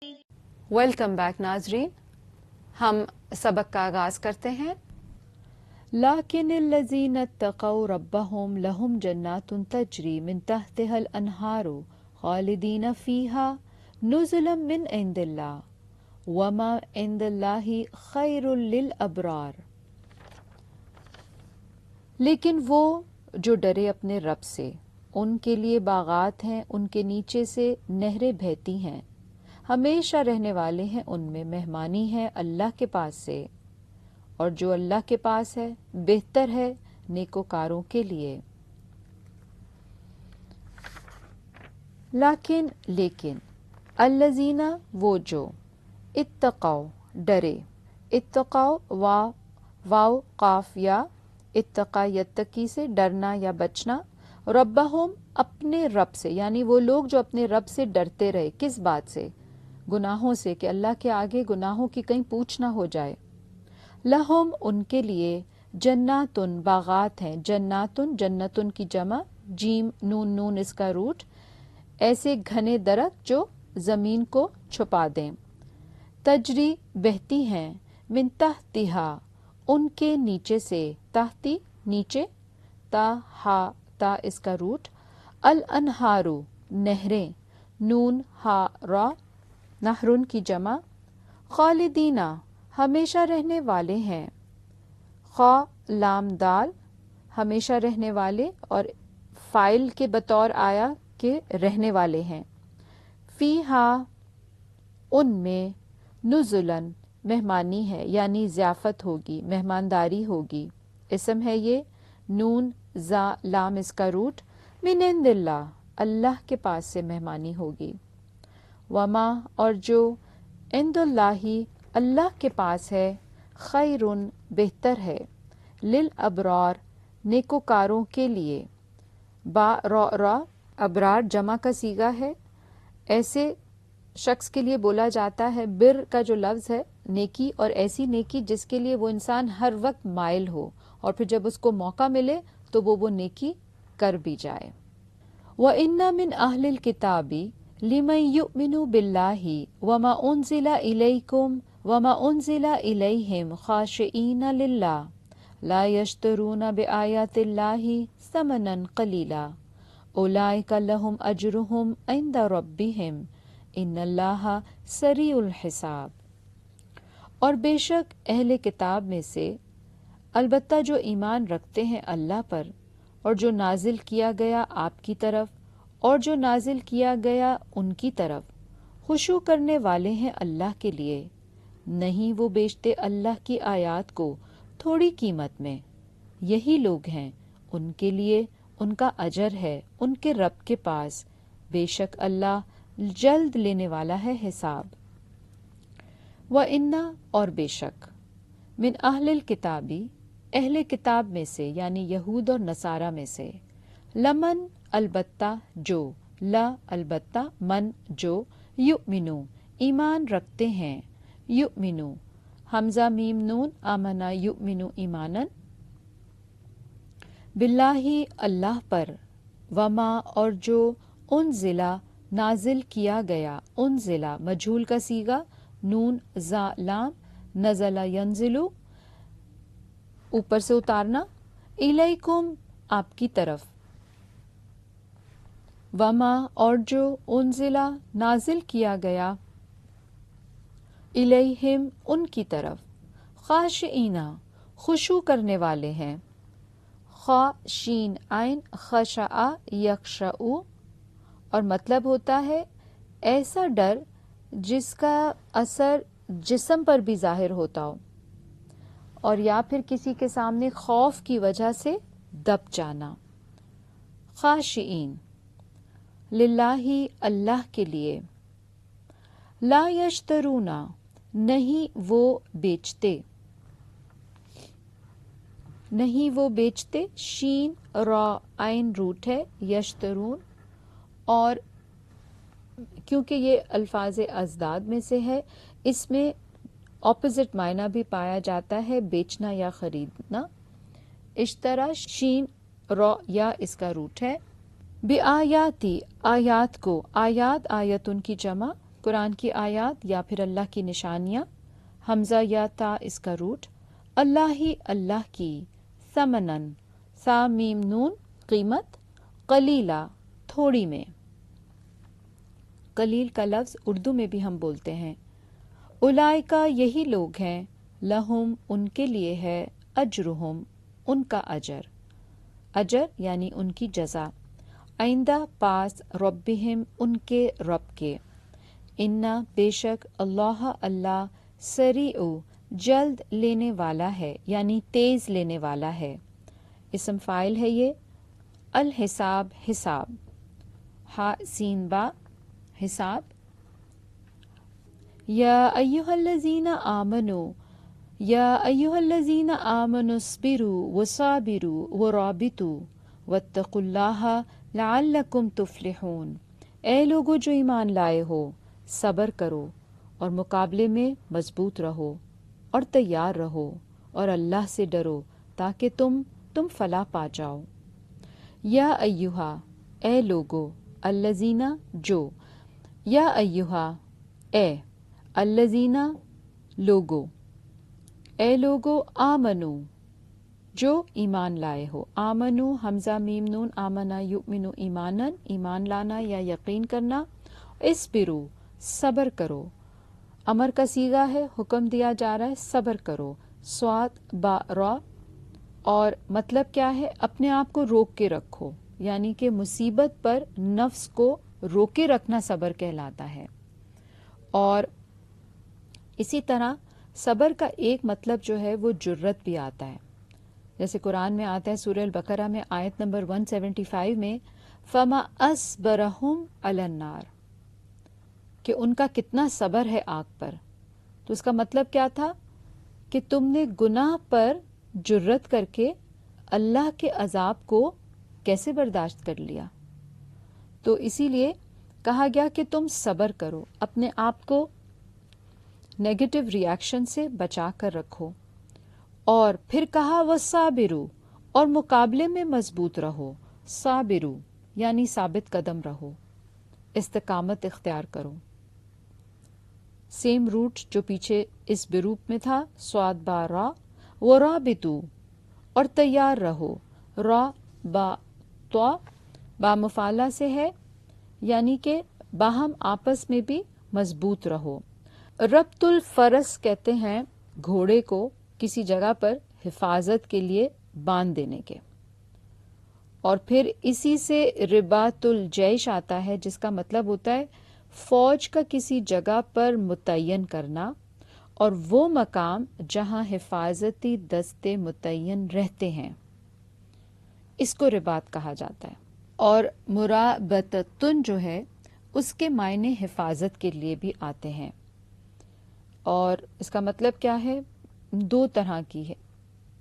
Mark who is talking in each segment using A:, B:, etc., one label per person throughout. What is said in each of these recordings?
A: Welcome back ناظرین، ہم سبق کا آغاز کرتے ہیں۔ لیکن الذین اتقوا ربهم لهم جنات تجری من تحتها الانہار خالدین فیہا نزلا من عند اللہ وما عند اللہ خیر للابرار۔ لیکن وہ جو ڈرے اپنے رب سے، ان کے لیے باغات ہیں، ان کے نیچے سے نہریں بہتی ہیں، ہمیشہ رہنے والے ہیں، ان میں مہمانی ہے اللہ کے پاس سے، اور جو اللہ کے پاس ہے بہتر ہے نیکوکاروں کے لیے۔ لیکن الذین وہ جو اتقوا ڈرے، اتقوا واو قاف یا اتقا یتقی سے ڈرنا یا بچنا، ربہم اپنے رب سے، یعنی وہ لوگ جو اپنے رب سے ڈرتے رہے۔ کس بات سے؟ گناہوں سے، کہ اللہ کے آگے گناہوں کی کہیں پوچھ نہ ہو جائے۔ لہم ان کے لیے جناتن باغات ہیں، جناتن جنتن کی جمع، جیم نون اس کا روٹ، ایسے گھنے درخت جو زمین کو چھپا دیں، تجری بہتی ہیں، من تحتہا ان کے نیچے سے، تحتی نیچے، تا اس کا روٹ، الانہارو نہریں، نون ہا را نہرن کی جمع، خالدینہ ہمیشہ رہنے والے ہیں، خا لام دال ہمیشہ رہنے والے، اور فائل کے بطور آیا کہ رہنے والے ہیں، فیہا ان میں، نزلاً مہمانی ہے، یعنی ضیافت ہوگی، مہمانداری ہوگی، اسم ہے یہ، نون زا لام اس کا روٹ، من عند اللہ اللہ کے پاس سے مہمانی ہوگی، وما اور جو عند اللہ اللہ کے پاس ہے، خیرن بہتر ہے، للابرار نیکوکاروں کے لیے، با را ابرار جمع کا صیغہ ہے، ایسے شخص کے لیے بولا جاتا ہے، بر کا جو لفظ ہے نیکی، اور ایسی نیکی جس کے لیے وہ انسان ہر وقت مائل ہو، اور پھر جب اس کو موقع ملے تو وہ نیکی کر بھی جائے۔ وَإِنَّ مِنْ أَهْلِ الْكِتَابِ لِمَنْ يُؤْمِنُ بِاللَّهِ وَمَا أُنزِلَ إِلَيْكُمْ وَمَا أُنزِلَ إِلَيْهِمْ خَاشِعِينَ لِلَّهِ لَا يَشْتَرُونَ بِآيَاتِ اللَّهِ ثَمَنًا قَلِيلًا أُولَئِكَ لَهُمْ أَجْرُهُمْ عِنْدَ رَبِّهِمْ إِنَّ اللَّهَ سَرِيعُ الْحِسَابِ۔ اور بے شک اہل کتاب میں سے البتہ جو ایمان رکھتے ہیں اللہ پر، اور جو نازل کیا گیا آپ کی طرف، اور جو نازل کیا گیا ان کی طرف، خشوع کرنے والے ہیں اللہ کے لیے، نہیں وہ بیچتے اللہ کی آیات کو تھوڑی قیمت میں، یہی لوگ ہیں، ان کے لیے ان کا اجر ہے ان کے رب کے پاس، بے شک اللہ جلد لینے والا ہے حساب۔ وَإِنَّ اور بے شک، من اہل الکتابی اہل کتاب میں سے، یعنی یہود اور نصارہ میں سے، لمن البتہ جو، لا البتہ، من جو، یؤمنو ایمان رکھتے ہیں، یؤمنو حمزہ میم نون آمنا یؤمنو ایمانن، باللہ اللہ پر، وما اور جو انزلہ نازل کیا گیا، انزلہ مجھول کا صیغہ، نون زا لام، نزل ینزلو اوپر سے اتارنا، الیکم آپ کی طرف، وما اور جو انزلہ نازل کیا گیا، الیہم ان کی طرف، خاشعینہ خشوع کرنے والے ہیں، خا شین عین خشع یخشع، اور مطلب ہوتا ہے ایسا ڈر جس کا اثر جسم پر بھی ظاہر ہوتا ہو، اور یا پھر کسی کے سامنے خوف کی وجہ سے دب جانا۔ خاشعین للہ اللہ کے لیے، لا یشترون نہیں وہ بیچتے، نہیں وہ بیچتے، شین را عین روٹ ہے، یشترون، اور کیونکہ یہ الفاظ ازداد میں سے ہے، اس میں اپوزٹ معنی بھی پایا جاتا ہے، بیچنا یا خریدنا۔ اشترا شین را یا اس کا روٹ ہے، بآیاتی آیات کو، آیات آیت ان کی جمع، قرآن کی آیات یا پھر اللہ کی نشانیاں، حمزہ یا تا اس کا روٹ، اللہ ہی اللہ کی، ثمنن سا میم نون قیمت، قلیلا تھوڑی میں، قلیل کا لفظ اردو میں بھی ہم بولتے ہیں، اولائکا یہی لوگ ہیں، لہم ان کے لیے ہے، اجرہم ان کا اجر، اجر یعنی ان کی جزا، آئندہ پاس ربہم ان کے رب کے، انا بے شک اللہ اللہ سریع جلد لینے والا ہے یعنی تیز لینے والا ہے، اسم فاعل ہے یہ، الحساب حساب، ہا سین با حساب، یا ایھا الذین آمنوا یا ایھا الذین آمنوا اصبروا وصابروا ورابطوا واتقوا اللہ لعلکم تفلحون، اے لوگو جو ایمان لائے ہو، صبر کرو اور مقابلے میں مضبوط رہو اور تیار رہو اور اللہ سے ڈرو تاکہ تم فلاح پا جاؤ۔ یا ایھا اے لوگو، الذین جو، یا ایھا اے، الذین لوگو، اے لوگو آمنو جو ایمان لائے ہو، آمنو حمزہ میم نون آمنا یؤمنو ایمانن ایمان لانا یا یقین کرنا، اصبرو صبر کرو، امر کا صیغہ ہے، حکم دیا جا رہا ہے صبر کرو، صاد با را، اور مطلب کیا ہے، اپنے آپ کو روک کے رکھو، یعنی کہ مصیبت پر نفس کو روکے رکھنا صبر کہلاتا ہے۔ اور اسی طرح صبر کا ایک مطلب جو ہے وہ جرت بھی آتا ہے، جیسے قرآن میں آتا ہے سورہ البقرہ میں آیت نمبر 175 میں، فما اصبرہم علی النار، کہ ان کا کتنا صبر ہے آگ پر، تو اس کا مطلب کیا تھا کہ تم نے گناہ پر جرت کر کے اللہ کے عذاب کو کیسے برداشت کر لیا، تو اسی لیے کہا گیا کہ تم صبر کرو، اپنے آپ کو نیگیٹو ریاکشن سے بچا کر رکھو، اور پھر کہا وصابرو، اور مقابلے میں مضبوط رہو، صابرو یعنی ثابت قدم رہو، استقامت اختیار کرو، سیم روٹ جو پیچھے اس بروپ میں تھا، صاد با را، ورابطو اور تیار رہو، را با تو با مفعلہ سے ہے، یعنی کہ باہم آپس میں بھی مضبوط رہو۔ ربط الفرس کہتے ہیں گھوڑے کو کسی جگہ پر حفاظت کے لیے باندھ دینے کے، اور پھر اسی سے رباط الجیش آتا ہے جس کا مطلب ہوتا ہے فوج کا کسی جگہ پر متعین کرنا، اور وہ مقام جہاں حفاظتی دستے متعین رہتے ہیں، اس کو رباط کہا جاتا ہے۔ اور مرابطتن جو ہے اس کے معنی حفاظت کے لیے بھی آتے ہیں، اور اس کا مطلب کیا ہے، دو طرح کی ہے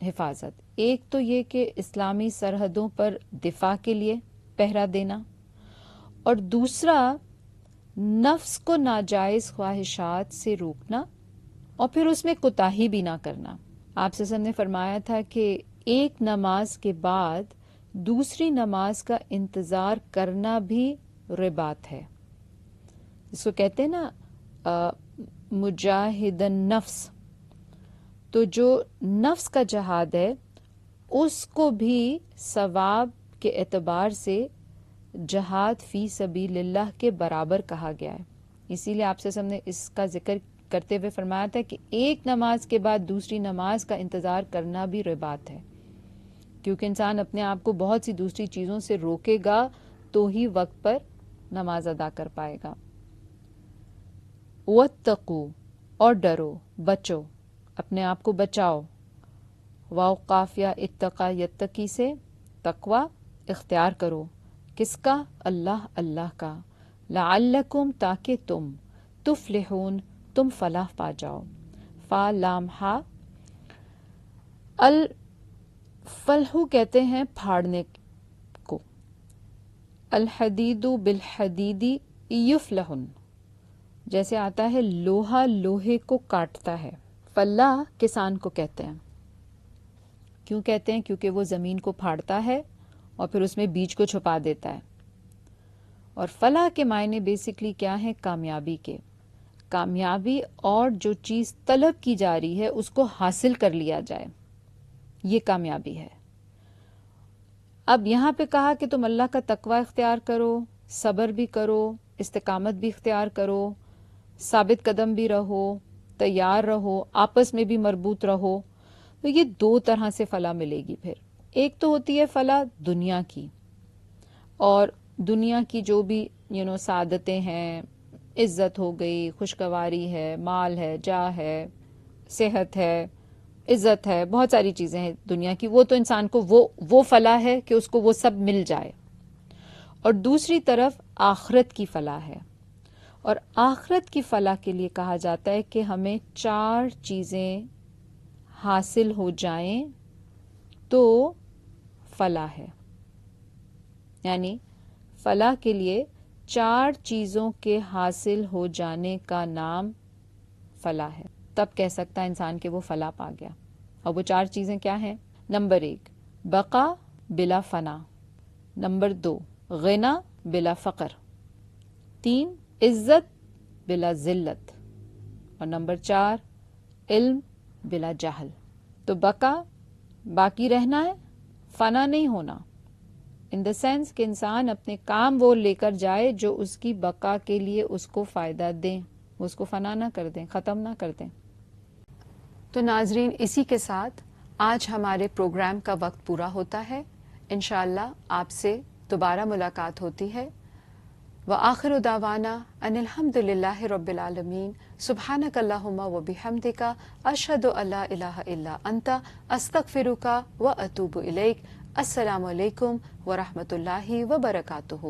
A: حفاظت، ایک تو یہ کہ اسلامی سرحدوں پر دفاع کے لیے پہرا دینا، اور دوسرا نفس کو ناجائز خواہشات سے روکنا اور پھر اس میں کوتاہی بھی نہ کرنا۔ آپ سے ہم نے فرمایا تھا کہ ایک نماز کے بعد دوسری نماز کا انتظار کرنا بھی رباط ہے، اس کو کہتے ہیں نا مجاہد النفس، تو جو نفس کا جہاد ہے اس کو بھی ثواب کے اعتبار سے جہاد فی سبیل اللہ کے برابر کہا گیا ہے، اسی لیے آپ سے ہم نے اس کا ذکر کرتے ہوئے فرمایا تھا کہ ایک نماز کے بعد دوسری نماز کا انتظار کرنا بھی رباط ہے، کیونکہ انسان اپنے آپ کو بہت سی دوسری چیزوں سے روکے گا تو ہی وقت پر نماز ادا کر پائے گا۔ واتقوا اور ڈرو، بچو، اپنے آپ کو بچاؤ، واو قافیہ اتقا یتقی سے تقوی اختیار کرو، کس کا، اللہ اللہ کا، لعلکم تاکہ تم، تفلحون تم فلاح پا جاؤ، فا لام ہا، الفلح کہتے ہیں پھاڑنے کو، الحدید بالحدید یفلحن، جیسے آتا ہے لوہا لوہے کو کاٹتا ہے، فلاح کسان کو کہتے ہیں، کیوں کہتے ہیں، کیونکہ وہ زمین کو پھاڑتا ہے اور پھر اس میں بیج کو چھپا دیتا ہے، اور فلاح کے معنی بیسکلی کیا ہیں، کامیابی کے، کامیابی اور جو چیز طلب کی جا رہی ہے اس کو حاصل کر لیا جائے، یہ کامیابی ہے۔ اب یہاں پہ کہا کہ تم اللہ کا تقوی اختیار کرو، صبر بھی کرو، استقامت بھی اختیار کرو، ثابت قدم بھی رہو، تیار رہو، آپس میں بھی مربوط رہو۔ تو یہ دو طرح سے فلاح ملے گی پھر۔ ایک تو ہوتی ہے فلاح دنیا کی، اور دنیا کی جو بھی سعادتیں ہیں، عزت ہو گئی، خوشگواری ہے، مال ہے، جاہ ہے، صحت ہے، عزت ہے، بہت ساری چیزیں ہیں دنیا کی، وہ تو انسان کو وہ فلاح ہے کہ اس کو وہ سب مل جائے۔ اور دوسری طرف آخرت کی فلاح ہے، اور آخرت کی فلاح کے لیے کہا جاتا ہے کہ ہمیں 4 چیزیں حاصل ہو جائیں تو فلاح ہے، یعنی فلاح کے لیے 4 چیزوں کے حاصل ہو جانے کا نام فلاح ہے، تب کہہ سکتا ہے انسان کہ وہ فلاح پا گیا۔ اور وہ 4 چیزیں کیا ہیں؟ نمبر 1 بقا بلا فنا، نمبر 2 غنا بلا فقر، 3 عزت بلا ذلت، اور نمبر 4 علم بلا جہل۔ تو بقا باقی رہنا ہے، فنا نہیں ہونا، ان دا سینس کہ انسان اپنے کام وہ لے کر جائے جو اس کی بقا کے لیے اس کو فائدہ دیں، اس کو فنا نہ کر دیں، ختم نہ کر دیں۔ تو ناظرین، اسی کے ساتھ آج ہمارے پروگرام کا وقت پورا ہوتا ہے۔ انشاءاللہ آپ سے دوبارہ ملاقات ہوتی ہے۔ وآخر دعوانا ان الحمد للہ رب العالمین، سبحانک اللہم وبحمدک، اشہد ان لا الہ الا انت، استغفرک واتوب الیک۔ السلام علیکم ورحمۃ اللہ وبرکاتہ۔